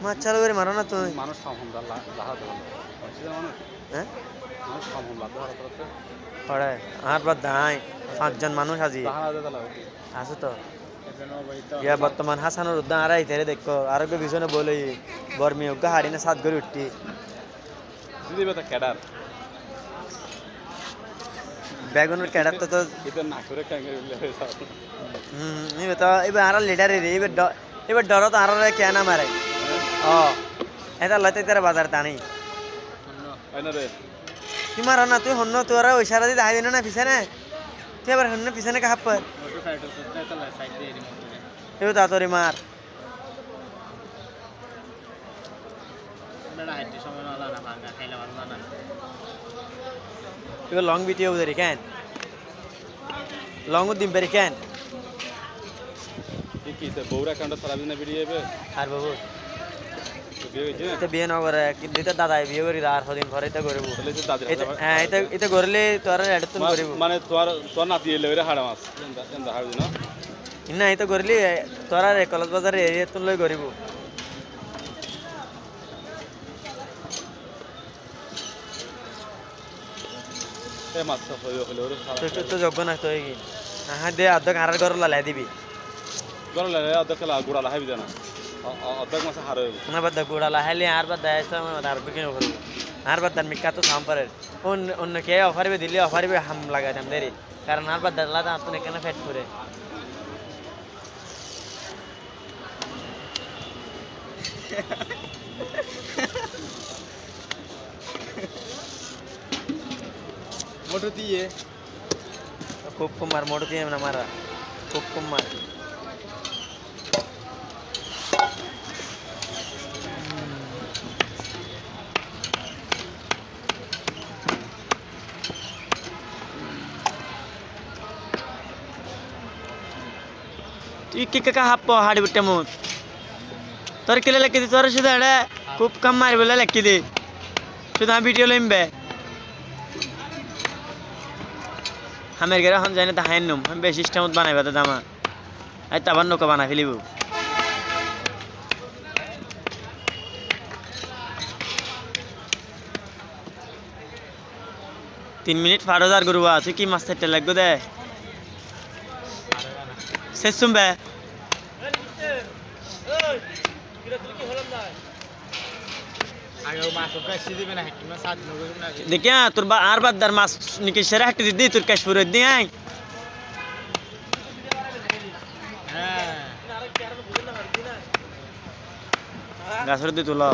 মাছ চালু করে মারো না তুমি মানুষ কম হম লাহাতে ভালো মানুষ হ্যাঁ মানুষ কম হম লাহাতে ভালো করতে পড়ে আর বাদ দাই 5 জন মানুষ আজি লাহাতে ভালো আছে তো ইয়া বর্তমান হাসানুর উদ্যান আর আইতে দেখো আরোগ্য পিছনে বলে গরমি উগা হাড়ি না সাত করে উঠতি দিদি বেটা ক্যাডার বেগুনের ক্যাডার তো এটা না করে কাঙ্গে এবার তো এবার আর লিডার রে এবার ডর তো আর কে না মারে ও এটা লইতে তার বাজার টানি আইনা রে কি মার না তুই হন্ন তোরা ইশারা দিয়ে দেখাই দিন না পিছনে তুই আবার হন্ন পিছনে কাহাপ পর এবার তাড়াতাড়ি মার এবার লং ভিডিও উদারি কেন লং দিন পারি কেন কি তো বউরা কান্ড সারা দিন ভিডিও হবে আর বাবু বিয়ে হইছে না এটা বিয়ে না করে কিন্তু এটা দাদা বিয়ে করি আর দিন পরে এটা করব তাহলে তো দাদি হ্যাঁ এটা এটা করলে তোর এডতুন করব মানে তোর নাতি এলে ওরে হাড়া মাছ এন্দ হাড় দিন না এটা করলে তোর আর কলেজ বাজারে এরিয়া তুন লই করব এ মাছ হইলো হলো তো যোগ্য না তো কি হ্যাঁ দে অর্ধেক হারার ঘর লালাই দিবি গরলে অর্ধেক গুড়া লাহাবি জানা অর্ধেক মাছ হার না বাদ গুড়া লাহাইলে আর বাদ দেয় আর বিকিন করব আর বাদ দান মিকা তো সাম্পারে অন্য কে অফার বে দিলে অফার বে হাম লাগাইতাম দেরি কারণ আর বাদ দালা তো আপনি কেন ফেট করে মোটর দিয়ে खूब कुमार मोड़ दिए ना मारा खूब कुमार तु का हाप हाड़ी बिट्टे मु तोर किले लेक्की तोर सुधा खूब कम मारी बोले लेक्की दे सुधा वीडियो लिम्बे हमें घर हम जाने तो नुम हम बेस सिस्टम बनाई बता दामा आई तब नौका बना फिलिब 3 मिनट 5000 गुरुआ तु की मस्त टे लगो दे से सुनबे देखिया तुर आर बात दर मास निके शरह हट दी तुर कश्मीर दी हैं गासर दी तुला